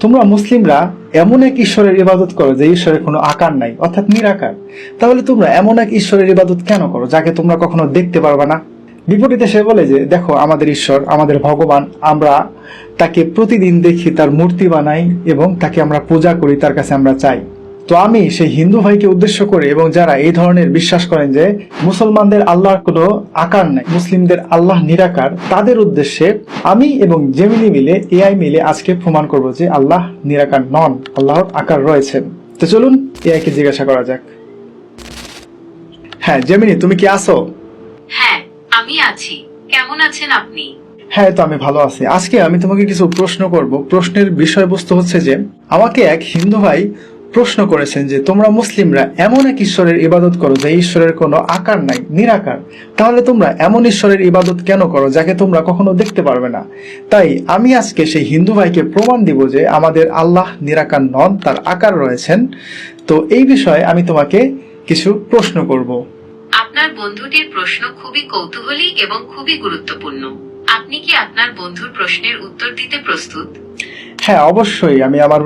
তোমরা মুসলিমরা এমন এক ঈশ্বরের ইবাদত করো যে ঈশ্বরের কোনো আকার নাই, অর্থাৎ নিরাকার। তাহলে তোমরা এমন এক ঈশ্বরের ইবাদত কেন করো যাকে তোমরা কখনো দেখতে পারবে না? বিপরীতে সে বলে যে দেখো আমাদের ঈশ্বর, আমাদের ভগবান, আমরা তাকে প্রতিদিন দেখি, তার মূর্তি বানাই এবং তাকে আমরা পূজা করি, তার কাছে আমরা চাই। তো আমি সেই হিন্দু ভাইকে উদ্দেশ্য করে এবং যারা এই ধরনের বিশ্বাস করেন যে মুসলমানদের আল্লাহর কোনো আকার নাই, মুসলিমদের আল্লাহ নিরাকার, তাদের উদ্দেশ্যে আমি এবং জেমিনি মিলে, এআই মিলে আজকে প্রমাণ করব যে আল্লাহ নিরাকার নন, আল্লাহর আকার রয়েছেন। তো চলুন এআই কে জিজ্ঞাসা করা যাক। হ্যাঁ জেমিনি, তুমি কি আছো? হ্যাঁ, আমি আছি। কেমন আছেন আপনি? হ্যাঁ, তো আমি ভালো আছি। আজকে আমি তোমাকে কিছু প্রশ্ন করব। প্রশ্নের বিষয়বস্তু হচ্ছে যে আমাকে এক হিন্দু ভাই প্রশ্ন করেছেন যে তোমরা মুসলিমরা এমন এক ঈশ্বরের ইবাদত করো যে ঈশ্বরের কোনো আকার নাই, নিরাকার। তাহলে তোমরা এমন ঈশ্বরের ইবাদত কেন করো যাকে তোমরা কখনো দেখতে পারবে না? তাই আমি আজকে সেই হিন্দু ভাইকে প্রমাণ দিব যে আমাদের আল্লাহ নিরাকার নন, তার আকার রয়েছেন। তো এই বিষয়ে আমি তোমাকে কিছু প্রশ্ন করব। আপনার বন্ধুটির প্রশ্ন খুবই কৌতূহলী এবং খুবই গুরুত্বপূর্ণ। আপনি কি আপনার বন্ধুর প্রশ্নের উত্তর দিতে প্রস্তুত? হ্যাঁ, অবশ্যই আমি আমার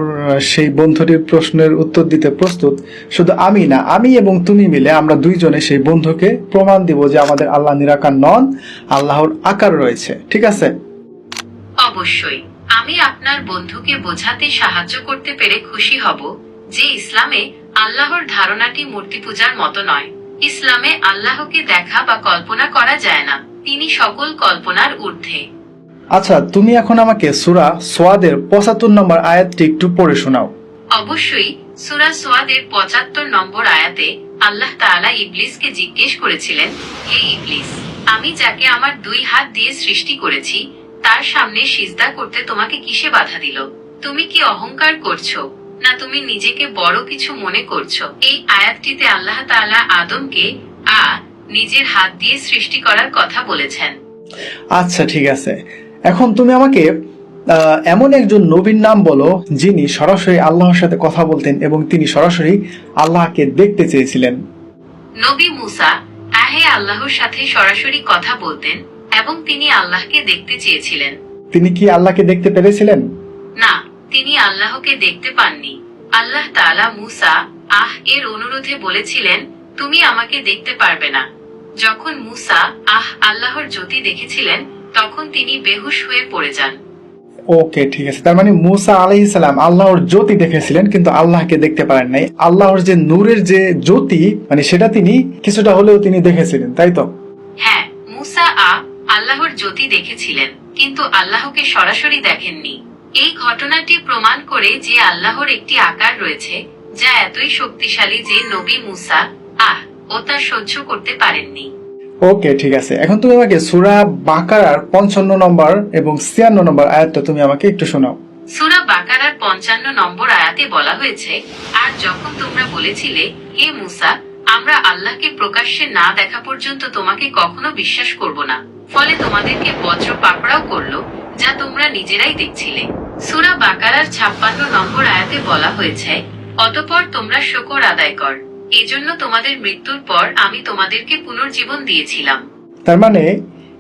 সেই বন্ধুটির প্রশ্নের উত্তর দিতে প্রস্তুত। শুধু আমি না, আমি এবং তুমি মিলে আমরা দুইজনে সেই বন্ধুকে প্রমাণ দিব যে আমাদের আল্লাহ নিরাকার নন, আল্লাহর আকার রয়েছে। ঠিক আছে? অবশ্যই। আমি আপনার বন্ধুকে বোঝাতে সাহায্য করতে পেরে খুশি হব যে ইসলামে আল্লাহর ধারণাটি মূর্তি পূজার মতো নয়। ইসলামে আল্লাহকে দেখা বা কল্পনা করা যায় না, তিনি সকল কল্পনার ঊর্ধ্বে। আচ্ছা, তুমি এখন আমাকে সূরা সোয়াদের 75 নম্বর আয়াতটি একটু পড়ে শোনাও। অবশ্যই। সূরা সোয়াদের 75 নম্বর আয়াতে আল্লাহ তাআলা ইবলিসকে জিজ্ঞেস করেছিলেন, হে ইবলিস, আমি যাকে আমার 2 হাত দিয়ে সৃষ্টি করেছি তার সামনে সিজদা করতে তোমাকে কিসে বাধা দিল? তুমি কি অহংকার করছো, না তুমি নিজেকে বড় কিছু মনে করছো? এই আয়াতটিতে আল্লাহ তাআলা আদমকে নিজের হাত দিয়ে সৃষ্টি করার কথা বলেছেন। আচ্ছা, ঠিক আছে। এখন তুমি আমাকে এমন একজন নবীর নাম বলো যিনি সরাসরি আল্লাহর সাথে কথা বলতেন এবং তিনি সরাসরি আল্লাহকে দেখতে চেয়েছিলেন। নবী মুসা আল্লাহর সাথে সরাসরি কথা বলতেন এবং তিনি আল্লাহকে দেখতে চেয়েছিলেন। তিনি কি আল্লাহকে দেখতে পেরেছিলেন? না, তিনি আল্লাহকে দেখতে পাননি। আল্লাহ তাআলা মুসা এর অনুরোধে বলেছিলেন, তুমি আমাকে দেখতে পারবে না। যখন মুসা আল্লাহর জ্যোতি দেখেছিলেন তখন তিনি বেহুশ হয়ে পড়ে যান। ওকে, ঠিক আছে। তার মানে মুসা আলাইহিস সালাম আল্লাহর জ্যোতি দেখেছিলেন কিন্তু আল্লাহকে দেখতে পারেন নাই। আল্লাহর যে নূরের যে জ্যোতি, মানে সেটা তিনি কিছুটা হলেও তিনি দেখেছিলেন, তাই তো? হ্যাঁ, মুসা আল্লাহর জ্যোতি দেখেছিলেন কিন্তু আল্লাহকে সরাসরি দেখেননি। এই ঘটনাটি প্রমাণ করে যে আল্লাহর একটি আকার রয়েছে যা এতই শক্তিশালী যে নবী মুসা ও তা সহ্য করতে পারেননি। ওকে, ঠিক আছে। এখন তুমি আমাকে সূরা বাকারার 55 নম্বর এবং 56 নম্বর আয়াতটা তুমি আমাকে একটু শোনাও। সূরা বাকারার 55 নম্বর আয়াতে বলা হয়েছে, আর যখন তোমরা বলেছিলে, হে মুসা, আমরা আল্লাহকে প্রকাশ্যে না দেখা পর্যন্ত তোমাকে কখনো বিশ্বাস করব না, ফলে তোমাদেরকে বজ্র পাকড়াও করলো যা তোমরা নিজেরাই দেখছিলে। সূরা বাকারার 56 নম্বর আয়াতে বলা হয়েছে, অতঃপর তোমরা শুকর আদায় কর, এজন্য তোমাদের মৃত্যুর পর আমি তোমাদেরকে পুনর্জীবন দিয়েছিলাম। তার মানে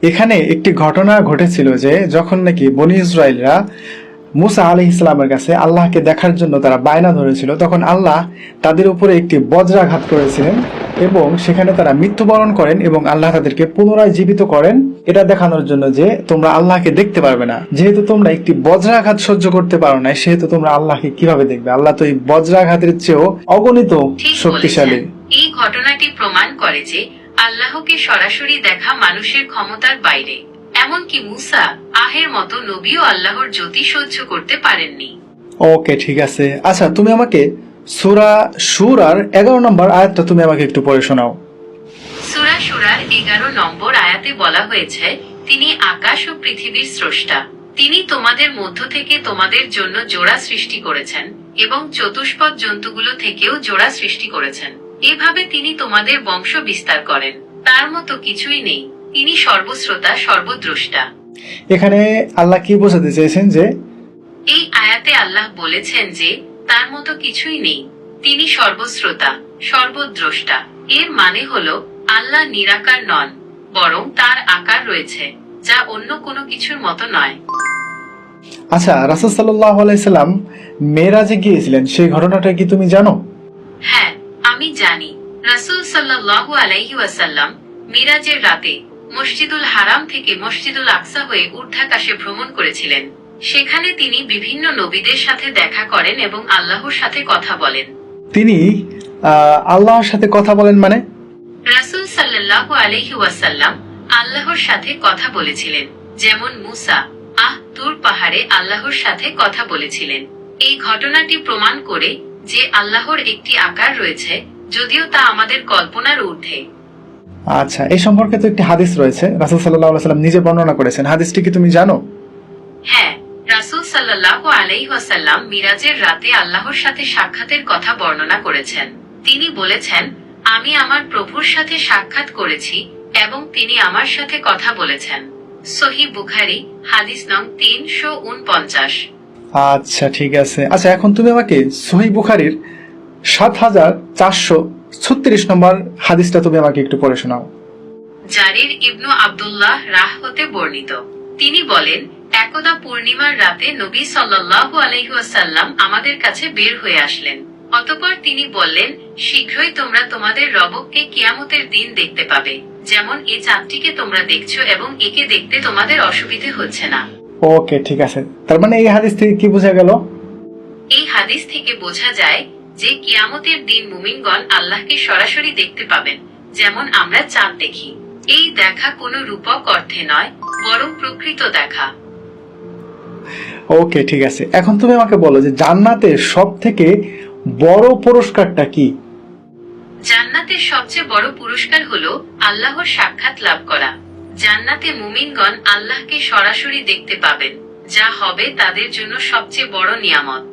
এখানে একটি ঘটনা ঘটেছিল যে যখন নাকি বনী ইসরায়েলরা মুসা আলাইহিস সালামের কাছে আল্লাহকে দেখার জন্য তারা বায়না ধরেছিল, তখন আল্লাহ তাদের উপরে একটি বজ্রাঘাত করেছিলেন এবং সেখানে তারা মৃত্যুবরণ করেন এবং আল্লাহ তাদেরকে পুনরায় জীবিত করেন, এটা দেখানোর জন্য যে তোমরা আল্লাহকে দেখতে পারবে না। যেহেতু তোমরা একটি বজ্রাঘাত সহ্য করতে পারো না, সেহেতু তোমরা আল্লাহকে কিভাবে দেখবে? আল্লাহ তো এই বজ্রাঘাতের চেয়েও অগণিত শক্তিশালী। এই ঘটনাটি প্রমাণ করে যে আল্লাহকে সরাসরি দেখা মানুষের ক্ষমতার বাইরে। এমনকি মুসা এর মতো নবীও আল্লাহর জ্যোতি সহ্য করতে পারেননি। ওকে, ঠিক আছে। আচ্ছা, তুমি আমাকে সূরা শুরার 11 নম্বর আয়াতটা তুমি আমাকে একটু পড়ে শোনাও। সূরা শুরার 11 নম্বর আয়াতে বলা হয়েছে, তিনি আকাশ ও পৃথিবীর স্রষ্টা। তিনি তোমাদের মধ্য থেকে তোমাদের জন্য জোড়া সৃষ্টি করেছেন এবং চতুষ্পদ জন্তুগুলো থেকেও জোড়া সৃষ্টি করেছেন। এভাবে তিনি তোমাদের বংশ বিস্তার করেন। তার মতো কিছুই নেই, তিনি সর্বশ্রোতা, সর্বদ্রষ্টা। এখানে আল্লাহ কি বোঝাতে চেয়েছেন? যে এই আয়াতে আল্লাহ বলেছেন যে তার মতো কিছুই নেই, তিনি সর্বশ্রোতা, সর্বদ্রষ্টা। এর মানে হলো আল্লাহ নিরাকার নন, বরং তার আকার রয়েছে যা অন্য কোনো কিছুর মতো নয়। আচ্ছা, রাসূল সাল্লাল্লাহু আলাইহি সাল্লাম মেরাজে গিয়েছিলেন, সেই ঘটনাটা কি তুমি জানো? হ্যাঁ, আমি জানি। রাসূল সাল্লাল্লাহু আলাইহি ওয়াসাল্লাম মিরাজের রাতে মসজিদুল হারাম থেকে মসজিদুল আকসা হয়ে ঊর্ধ্বাকাশে ভ্রমণ করেছিলেন। সেখানে তিনি বিভিন্ন নবীদের সাথে দেখা করেন এবং আল্লাহর সাথে কথা বলেন। তিনি আল্লাহর সাথে কথা বলেন মানে? রাসূল সাল্লাল্লাহু আলাইহি ওয়াসাল্লাম আল্লাহর সাথে কথা বলেছিলেন, যেমন মুসা তুর পাহাড়ে আল্লাহর সাথে কথা বলেছিলেন। এই ঘটনাটি প্রমাণ করে যে আল্লাহর একটি আকার রয়েছে, যদিও তা আমাদের কল্পনার ঊর্ধ্বে। আচ্ছা, এই সম্পর্কে তো একটি হাদিস রয়েছে, রাসূল সাল্লাল্লাহু আলাইহি সাল্লাম নিজে বর্ণনা করেছেন। হাদিসটি কি তুমি জানো? হ্যাঁ, রাসূল সাল্লাল্লাহু আলাইহি ওয়াসাল্লাম মিরাজের রাতে আল্লাহর সাথে সাক্ষাতের কথা বর্ণনা করেছেন। তিনি বলেছেন, আমি আমার প্রভুর সাথে সাক্ষাৎ করেছি এবং তিনি আমার সাথে কথা বলেছেন। সহিহ বুখারী, হাদিস নং 349। আচ্ছা, ঠিক আছে। আচ্ছা, এখন তুমি আমাকে সহিহ বুখারীর ৭৪36 নম্বর হাদিসটা তুমি আমাকে একটু পড়ে শোনাও। জারির ইবনু আব্দুল্লাহ রাহ হতে বর্ণিত, তিনি বলেন, একদা পূর্ণিমার রাতে নবী সাল্লাল্লাহু আলাইহি ওয়াসাল্লাম আমাদের কাছে বের হয়ে আসলেন। অতঃপর তিনি বললেন, শীঘ্রই তোমরা তোমাদের রবকে কিয়ামতের দিন দেখতে পাবে, যেমন এই চাঁদটিকে তোমরা দেখছো এবং একে দেখতে তোমাদের অসুবিধে হচ্ছে না। ওকে, ঠিক আছে। তার মানে এই হাদিস থেকে কি বোঝা গেল? এই হাদিস থেকে বোঝা যায় যে কিয়ামতের দিন মুমিনগণ আল্লাহকে সরাসরি দেখতে পাবেন, যেমন আমরা চাঁদ দেখি। এই দেখা কোনো রূপক অর্থে নয়, বরং প্রকৃত দেখা। ওকে, ঠিক আছে। এখন তুমি আমাকে বলো যে জান্নাতের সবথেকে বড় পুরস্কারটা কি? জান্নাতের সবচেয়ে বড় পুরস্কার হলো আল্লাহর সাক্ষাৎ লাভ করা। জান্নাতে মুমিনগণ আল্লাহকে সরাসরি দেখতে পাবেন, যা হবে তাদের জন্য সবচেয়ে বড় নিয়ামত।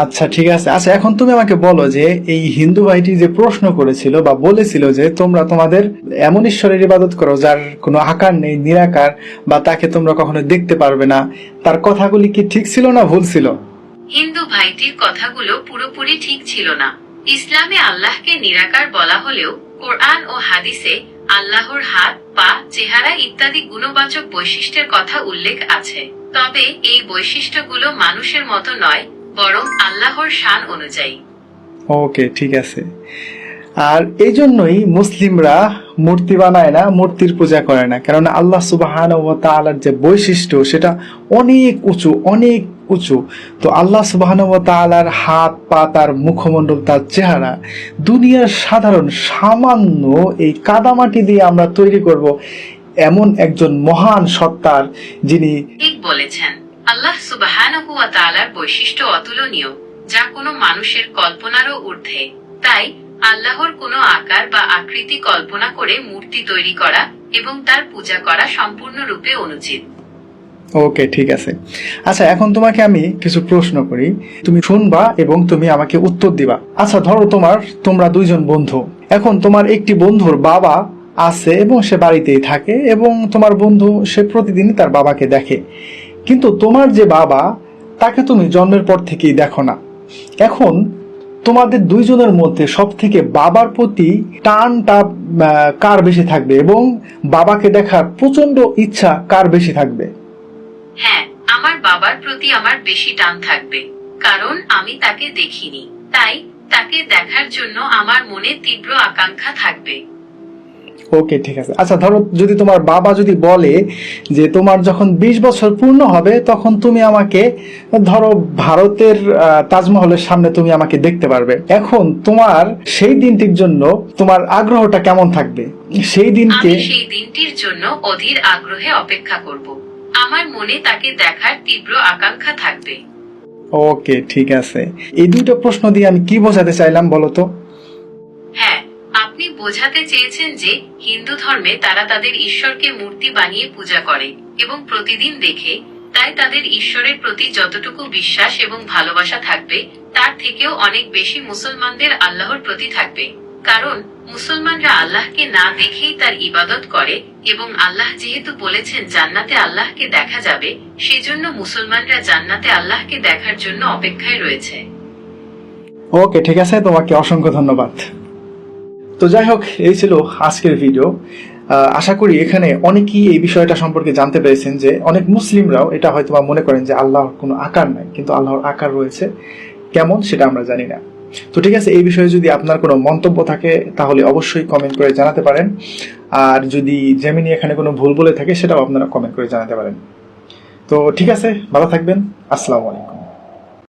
আচ্ছা, ঠিক আছে। আচ্ছা, এখন তুমি আমাকে বলো যে এই হিন্দু ভাইটি যে প্রশ্ন করেছিল বা বলেছিল যে তোমরা তোমাদের এমন ঈশ্বরের ইবাদত করো যার কোনো আকার নেই, নিরাকার, বা তাকে তোমরা কখনো দেখতে পারবে না, তার কথাগুলি কি ঠিক ছিল না ভুল ছিল? হিন্দু ভাইটির কথাগুলো পুরোপুরি ঠিক ছিল না। ইসলামে আল্লাহকে নিরাকার বলা হলেও কোরআন ও হাদিসে আল্লাহর হাত, পা, চেহারা ইত্যাদি গুণবাচক বৈশিষ্ট্যের কথা উল্লেখ আছে। তবে এই বৈশিষ্ট্যগুলো মানুষের মতো নয়, বরং আল্লাহর শান অনুযায়ী। ওকে, ঠিক আছে। আর এই জন্যই মুসলিমরা মূর্তি বানায় না, মূর্তির পূজা করে না, কারণ আল্লাহ সুবহানাহু ওয়া তাআলার যে বৈশিষ্ট্য সেটা অনেক উঁচু, অনেক উঁচু। তো আল্লাহ সুবহানাহু ওয়া তাআলার হাত, পা, তার মুখমণ্ডল, তার চেহারা দুনিয়ার সাধারণ সামান্য এই কাদামাটি দিয়ে আমরা তৈরি করব এমন একজন মহান সত্তার, যিনি ঠিক বলেছেন। আল্লাহ সুবহানাহু ওয়া তাআলার বৈশিষ্ট্য অতুলনীয়, যা কোনো মানুষের কল্পনারও ঊর্ধ্বে। তাই আল্লাহর কোনো আকার বা আকৃতি কল্পনা করে মূর্তি তৈরি করা এবং তার পূজা করা সম্পূর্ণরূপে অনুচিত। ওকে, ঠিক আছে। আচ্ছা, এখন তোমাকে আমি কিছু প্রশ্ন করি, তুমি শুনবা এবং তুমি আমাকে উত্তর দিবা। আচ্ছা, ধরো তোমরা দুইজন বন্ধু। এখন তোমার একটি বন্ধুর বাবা আছে এবং সে বাড়িতেই থাকে, এবং তোমার বন্ধু সে প্রতিদিনই তার বাবাকে দেখে, কিন্তু তোমার যে বাবা তাকে তুমি জন্মের পর থেকেই দেখো না। এখন তোমাদের দুইজনের মধ্যে সব থেকে বাবার প্রতি টানটা কার বেশি থাকবে, এবং বাবাকে দেখার প্রচন্ড ইচ্ছা কার বেশি থাকবে? হ্যাঁ, আমার বাবার প্রতি আমার বেশি টান থাকবে, কারণ আমি তাকে দেখিনি। তাই তাকে দেখার জন্য আমার মনে তীব্র আকাঙ্ক্ষা থাকবে। ওকে, ঠিক আছে। আচ্ছা, ধরো যদি তোমার বাবা যদি বলে যে তোমার যখন 20 বছর পূর্ণ হবে তখন তুমি আমাকে, ধরো ভারতের তাজমহলের সামনে তুমি আমাকে দেখতে পারবে, এখন তোমার সেই দিনটির জন্য তোমার আগ্রহটা কেমন থাকবে? সেই দিনকে আমি সেই দিনটির জন্য অধীর আগ্রহে অপেক্ষা করব। আমার মনে তাকে দেখার তীব্র আকাঙ্ক্ষা থাকবে। ওকে, ঠিক আছে। এই দুটো প্রশ্ন দিয়ে আমি কি বোঝাতে চাইলাম বলো তো? হ্যাঁ, আপনি বোঝাতে চেয়েছেন যে হিন্দু ধর্মে তারা তাদের ঈশ্বরকে মূর্তি বানিয়ে পূজা করে এবং প্রতিদিন দেখে, তাই তাদের ঈশ্বরের প্রতি যতটুকু বিশ্বাস এবং ভালোবাসা থাকবে তার থেকেও অনেক বেশি মুসলমানদের আল্লাহর প্রতি থাকবে। কারণ মুসলমানরা আল্লাহকে না দেখেই তার ইবাদত করে, এবং আল্লাহ যেহেতু বলেছেন জান্নাতে আল্লাহকে দেখা যাবে, সেজন্য মুসলমানরা জান্নাতে আল্লাহকে দেখার জন্য অপেক্ষায় রয়েছে। ওকে, ঠিক আছে, তোমাকে অসংখ্য ধন্যবাদ। তো যাই হোক, এই ছিল আজকের ভিডিও। আশা করি এখানে অনেকেই এই বিষয়টা সম্পর্কে জানতে পেরেছেন যে অনেক মুসলিমরাও এটা হয়তো বা মনে করেন যে আল্লাহর কোনো আকার নাই, কিন্তু আল্লাহর আকার রয়েছে। কেমন সেটা আমরা জানি না। তো ঠিক আছে, এই বিষয়ে যদি আপনার কোনো মন্তব্য থাকে তাহলে অবশ্যই কমেন্ট করে জানাতে পারেন। আর যদি জেমিনি এখানে কোনো ভুল বলে থাকে সেটাও আপনারা কমেন্ট করে জানাতে পারেন। তো ঠিক আছে, ভালো থাকবেন। আসসালামু আলাইকুম।